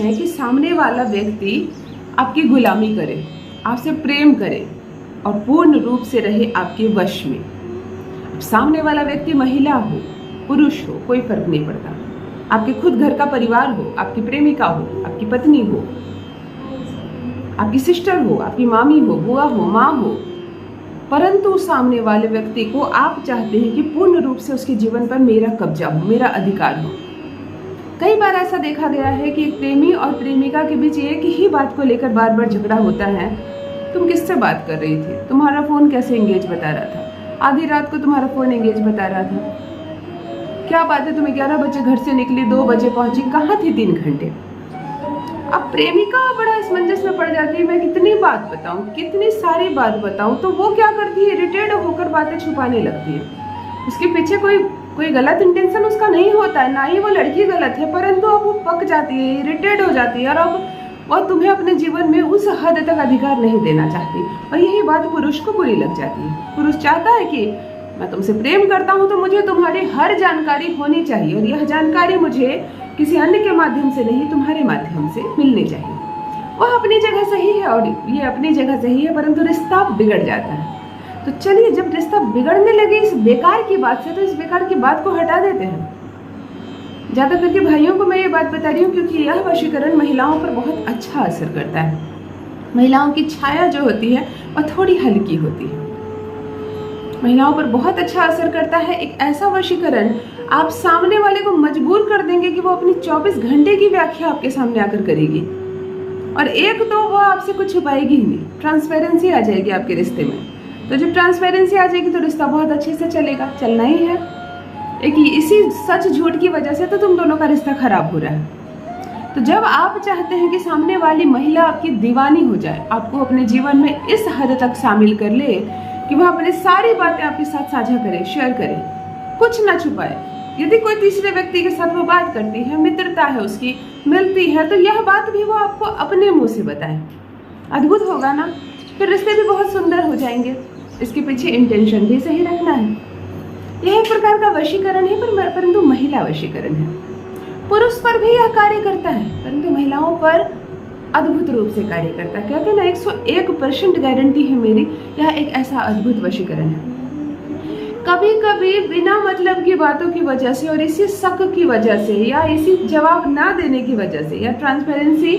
हैं कि सामने वाला व्यक्ति आपकी गुलामी करे, आपसे प्रेम करे और पूर्ण रूप से रहे आपके वश में। अब सामने वाला व्यक्ति महिला हो, पुरुष हो, कोई फर्क नहीं पड़ता। आपके खुद घर का परिवार हो, आपकी प्रेमिका हो, आपकी पत्नी हो, आपकी सिस्टर हो, आपकी मामी हो, बुआ हो, माँ हो, परंतु सामने वाले व्यक्ति को आप चाहते हैं कि पूर्ण रूप से उसके जीवन पर मेरा कब्जा हो, मेरा अधिकार हो। कई बार ऐसा देखा गया है कि एक प्रेमी और प्रेमिका के बीच एक ही बात को लेकर बार बार झगड़ा होता है। तुम किससे बात कर रही थी? तुम्हारा फोन कैसे एंगेज बता रहा था? आधी रात को तुम्हारा फोन एंगेज बता रहा था। क्या बात है, तुम 11 बजे घर से निकली, 2 बजे पहुंची, कहाँ थी 3 घंटे? अब प्रेमिका बड़ा असमंजस में पड़ जाती है, मैं कितनी बात बताऊं, कितनी सारी बात बताऊं, तो वो क्या करती है, इरिटेट होकर बातें छुपाने लगती है। उसके पीछे कोई गलत इंटेंशन उसका नहीं होता है, ना ही वो लड़की गलत है, परंतु अब वो पक जाती है, इरिटेट हो जाती है और अब वो तुम्हें अपने जीवन में उस हद तक अधिकार नहीं देना चाहती। और यही बात पुरुष को बुरी लग जाती है। पुरुष चाहता है कि मैं तुमसे प्रेम करता हूँ तो मुझे तुम्हारी हर जानकारी होनी चाहिए और यह जानकारी मुझे किसी अन्य के माध्यम से नहीं, तुम्हारे माध्यम से मिलनी चाहिए। वह अपनी जगह सही है और ये अपनी जगह सही है, परंतु रिश्ता बिगड़ जाता है। तो चलिए, जब रिश्ता बिगड़ने लगे इस बेकार की बात से, तो इस बेकार की बात को हटा देते हैं। ज़्यादा करके भाइयों को मैं ये बात बता रही हूँ क्योंकि यह वशीकरण महिलाओं पर बहुत अच्छा असर करता है। महिलाओं की छाया जो होती है वह थोड़ी हल्की होती है, महिलाओं पर बहुत अच्छा असर करता है। एक ऐसा वशीकरण आप सामने वाले को मजबूर कर देंगे कि वो अपनी 24 घंटे की व्याख्या आपके सामने आकर करेगी और एक तो वो आपसे कुछ छुपाएगी ही नहीं, ट्रांसपेरेंसी आ जाएगी आपके रिश्ते में। तो जब ट्रांसपेरेंसी आ जाएगी तो रिश्ता बहुत अच्छे से चलेगा, चलना ही है। एक इसी सच झूठ की वजह से तो तुम दोनों का रिश्ता खराब हो रहा है। तो जब आप चाहते हैं कि सामने वाली महिला आपकी दीवानी हो जाए, आपको अपने जीवन में इस हद तक शामिल कर ले कि वह अपनी सारी बातें आपके साथ साझा करे, शेयर करे, कुछ ना छुपाए। यदि कोई तीसरे व्यक्ति के साथ वो बात करती है, मित्रता है उसकी, मिलती है, तो यह बात भी वो आपको अपने मुंह से बताए। अद्भुत होगा ना? फिर रिश्ते भी बहुत सुंदर हो जाएंगे। इसके पीछे इंटेंशन भी सही रखना है। यह एक प्रकार का वशीकरण है, परंतु महिला वशीकरण है। पुरुष पर भी यह कार्य करता है, परंतु महिलाओं पर अद्भुत रूप से कार्य करता है। कहते हैं ना, 101% गारंटी है मेरी, यह एक ऐसा अद्भुत वशीकरण है। कभी कभी बिना मतलब की बातों की वजह से और इसी शक की वजह से या इसी जवाब ना देने की वजह से या ट्रांसपेरेंसी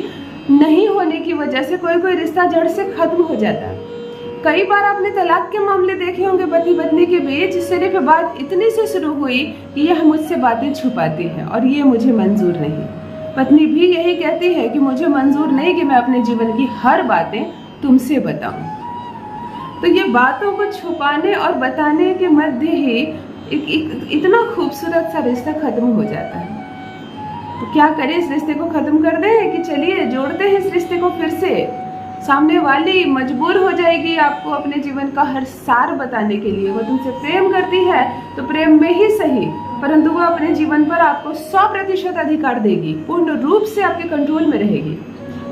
नहीं होने की वजह से कोई रिश्ता जड़ से खत्म हो जाता है। कई बार आपने तलाक के मामले देखे होंगे पति पत्नी के बीच। सिर्फ बात इतनी से शुरू हुई कि यह मुझसे बातें छुपाती है और ये मुझे मंजूर नहीं। पत्नी भी यही कहती है कि मुझे मंजूर नहीं कि मैं अपने जीवन की हर बातें तुमसे बताऊं। तो ये बातों को छुपाने और बताने के मध्य ही एक इतना खूबसूरत सा रिश्ता खत्म हो जाता है। तो क्या करें, इस रिश्ते को खत्म कर दें कि चलिए जोड़ते हैं इस रिश्ते को फिर से? सामने वाली मजबूर हो जाएगी आपको अपने जीवन का हर सार बताने के लिए। वो तुमसे प्रेम करती है तो प्रेम में ही सही, परंतु वो अपने जीवन पर आपको 100% अधिकार देगी, पूर्ण रूप से आपके कंट्रोल में रहेगी।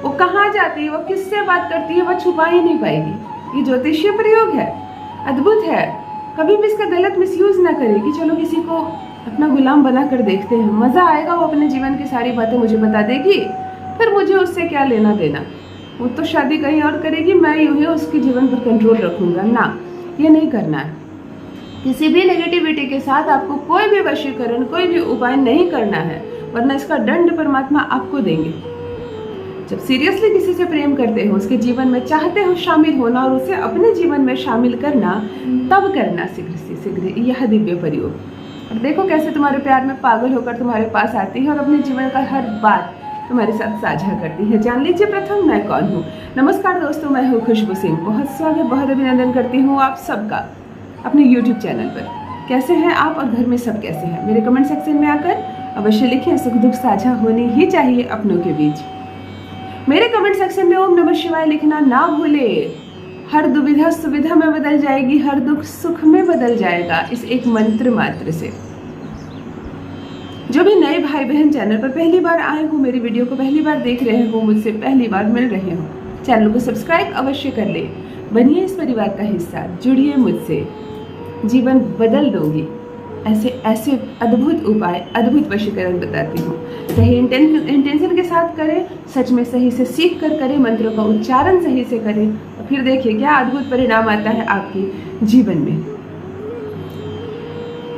वो कहाँ जाती है, वो किससे बात करती है, वो छुपा ही नहीं पाएगी। ये ज्योतिषीय प्रयोग है, अद्भुत है। कभी भी इसका गलत मिसयूज ना करें कि चलो किसी को अपना गुलाम बना कर देखते हैं, मजा आएगा, वो अपने जीवन की सारी बातें मुझे बता देगी, फिर मुझे उससे क्या लेना देना, वो तो शादी कहीं और करेगी, मैं यूं ही उसके जीवन पर कंट्रोल रखूंगा। ना, ये नहीं करना है। किसी भी नेगेटिविटी के साथ आपको कोई भी वशीकरण, कोई भी उपाय नहीं करना है, वरना इसका दंड परमात्मा आपको देंगे। जब सीरियसली किसी से प्रेम करते हो, उसके जीवन में चाहते हो शामिल होना और उसे अपने जीवन में शामिल करना, तब करना शीघ्र से शीघ्र यह दिव्य प्रयोग। और देखो कैसे तुम्हारे प्यार में पागल होकर तुम्हारे पास आती है और अपने जीवन का हर बात तुम्हारे साथ साझा करती है। जान लीजिए प्रथम मैं कौन हूँ। नमस्कार दोस्तों, मैं हूँ खुशबू सिंह। बहुत स्वागत, बहुत अभिनंदन करती हूँ आप सबका अपने YouTube चैनल पर। कैसे हैं आप और घर में सब कैसे हैं? मेरे कमेंट सेक्शन में आकर अवश्य लिखें। सुख दुख साझा होनी ही चाहिए अपनों के बीच। मेरे कमेंट सेक्शन में ओम नमः शिवाय लिखना ना भूले। हर दुविधा सुविधा में बदल जाएगी, हर दुख सुख में बदल जाएगा इस एक मंत्र मात्र से। जो भी नए भाई बहन चैनल पर पहली बार आए हो, मेरी वीडियो को पहली बार देख रहे हो, मुझसे पहली बार मिल रहे हो, चैनल को सब्सक्राइब अवश्य कर ले। बनिए इस परिवार का हिस्सा, जुड़िए मुझसे, जीवन बदल दूंगी। ऐसे ऐसे अद्भुत उपाय, अद्भुत वशीकरण बताती हूँ। सही इंटेंशन के साथ करें, सच में सही से सीख कर करें, मंत्रों का उच्चारण सही से करें, और फिर देखिए क्या अद्भुत परिणाम आता है आपके जीवन में।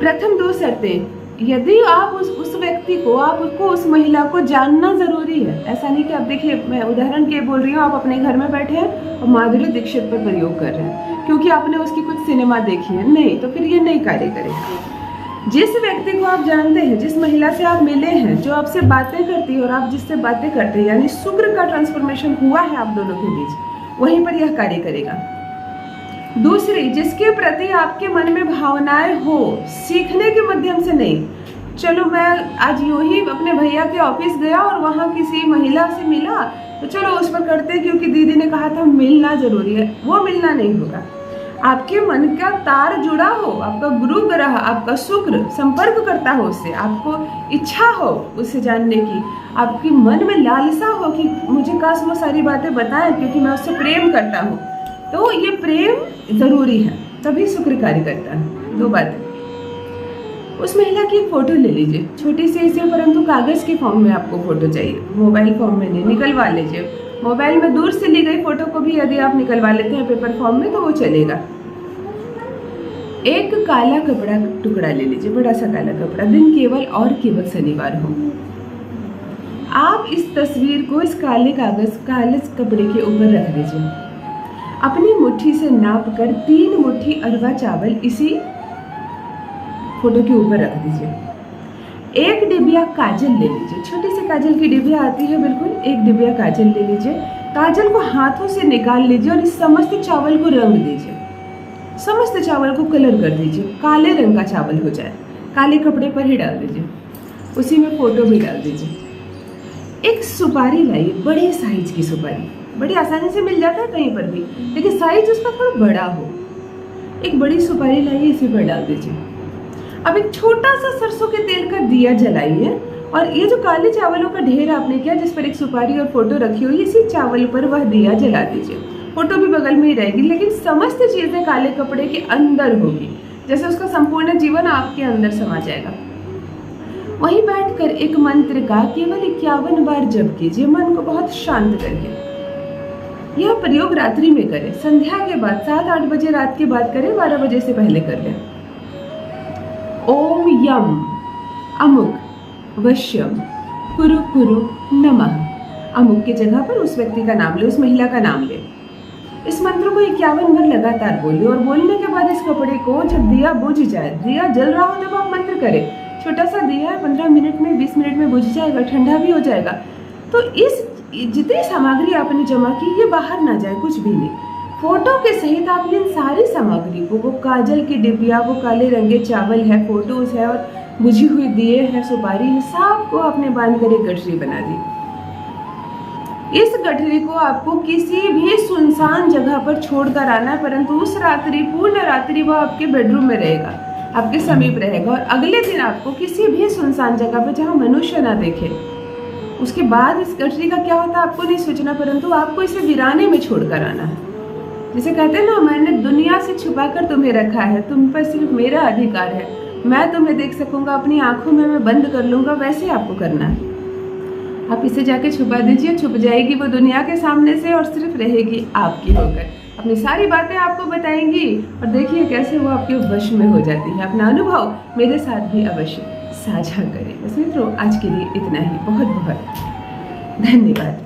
प्रथम 2 शर्तें, यदि आप उस व्यक्ति को, आप उसको, उस महिला को जानना जरूरी है। ऐसा नहीं कि आप देखिए, मैं उदाहरण के बोल रही हूँ, आप अपने घर में बैठे हैं और माधुरी दीक्षित पर प्रयोग कर रहे हैं क्योंकि आपने उसकी कुछ सिनेमा देखी है, नहीं, तो फिर ये नहीं कार्य करेगा। जिस व्यक्ति को आप जानते हैं, जिस महिला से आप मिले हैं, जो आपसे बातें करती है और आप जिससे बातें करते हैं, यानी शुक्र का ट्रांसफॉर्मेशन हुआ है आप दोनों के बीच, वहीं पर यह कार्य करेगा। दूसरी, जिसके प्रति आपके मन में भावनाएं हो, सीखने के माध्यम से नहीं। चलो मैं आज यूं ही अपने भैया के ऑफिस गया और वहां किसी महिला से मिला, तो चलो उस पर करते क्योंकि दीदी ने कहा था मिलना जरूरी है, वो मिलना नहीं होगा। आपके मन का तार जुड़ा हो, आपका गुरु ग्रह, आपका शुक्र संपर्क करता हो उससे, आपको इच्छा हो उससे जानने की, आपके मन में लालसा हो कि मुझे काश वो सारी बातें बताए क्योंकि मैं उससे प्रेम करता हूँ, तो ये प्रेम जरूरी है, तभी शुक्र कार्य करता है। 2 बातें। उस महिला की एक फोटो ले लीजिए, छोटी सी से, परंतु कागज के फॉर्म में आपको फोटो चाहिए, मोबाइल फॉर्म में नहीं, निकलवा लीजिए। मोबाइल में दूर से ली गई फोटो को भी यदि आप निकलवा लेते हैं पेपर फॉर्म में तो वो चलेगा। एक काला कपड़ा टुकड़ा ले लीजिए, बड़ा सा काला कपड़ा, दिन केवल और केवल शनिवार हो। आप इस तस्वीर को इस काले कपड़े के ऊपर रख दीजिए। अपनी मुट्ठी से नाप कर 3 मुट्ठी अरवा चावल इसी फोटो के ऊपर रख दीजिए। एक डिबिया काजल ले लीजिए, छोटी सी काजल की डिबिया आती है बिल्कुल, एक डिबिया काजल ले लीजिए। काजल को हाथों से निकाल लीजिए और इस समस्त चावल को रंग दीजिए, समस्त चावल को कलर कर दीजिए, काले रंग का चावल हो जाए। काले कपड़े पर ही डाल दीजिए, उसी में फोटो भी डाल दीजिए। एक सुपारी लाइए, बड़े साइज की सुपारी, बड़ी आसानी से मिल जाता है कहीं पर भी, लेकिन साइज उसका थोड़ा बड़ा हो। एक बड़ी सुपारी लाइए, इसी पर डाल दीजिए। अब एक छोटा सा सरसों के तेल का दिया जलाइए और ये जो काले चावलों का ढेर आपने किया जिस पर एक सुपारी और फोटो रखी हुई, इसी चावल पर वह दिया जला दीजिए। फोटो भी बगल में ही रहेगी, लेकिन समस्त चीजें काले कपड़े के अंदर होगी, जैसे उसका संपूर्ण जीवन आपके अंदर समा जाएगा। वहीं बैठकर एक मंत्र का केवल 51 बार जप कीजिए, मन को बहुत शांत करके। यह प्रयोग रात्रि में करें, संध्या के बाद 7-8 बजे रात के बाद करें, 12 बजे से पहले कर लें। ओम यम अमुक वश्यम कुरु कुरु नमः। अमुक की जगह पर उस व्यक्ति का नाम ले, उस महिला का नाम ले। इस मंत्र को 51 बार लगातार बोलिए और बोलने के बाद इस कपड़े को जब दिया बुझ जाए, दिया जल रहा हो तब आप मंत्र करें। छोटा सा दिया है, 15 मिनट में 20 मिनट में बुझ जाएगा, ठंडा भी हो जाएगा। तो इस जितनी सामग्री आपने जमा की ये बाहर ना जाए, कुछ भी नहीं। फोटो के सहित आपने इन सारी सामग्री को, वो काजल की डिबिया, वो काले रंगे चावल है, फोटोज है और बुझी हुई दिए है, सुपारी है, सब को आपने बांध कर एक गठरी बना दी। इस गठरी को आपको किसी भी सुनसान जगह पर छोड़कर आना है, परंतु उस रात्रि, पूर्ण रात्रि वो आपके बेडरूम में रहेगा, आपके समीप रहेगा। और अगले दिन आपको किसी भी सुनसान जगह पर जहाँ मनुष्य ना देखे, उसके बाद इस गठरी का क्या होता है आपको नहीं सोचना, परंतु आपको इसे वीराने में छोड़कर आना है। जिसे कहते हैं ना, मैंने दुनिया से छुपाकर तुम्हें रखा है, तुम पर सिर्फ मेरा अधिकार है, मैं तुम्हें देख सकूंगा, अपनी आंखों में मैं बंद कर लूंगा, वैसे आपको करना है। आप इसे जाके छुपा दीजिए, छुप जाएगी वो दुनिया के सामने से और सिर्फ रहेगी आपकी होकर, अपनी सारी बातें आपको बताएंगी और देखिए कैसे वो आपके वश में हो जाती है। अपना अनुभव मेरे साथ भी अवश्य साझा करें। बस मित्रों, आज के लिए इतना ही। बहुत बहुत धन्यवाद।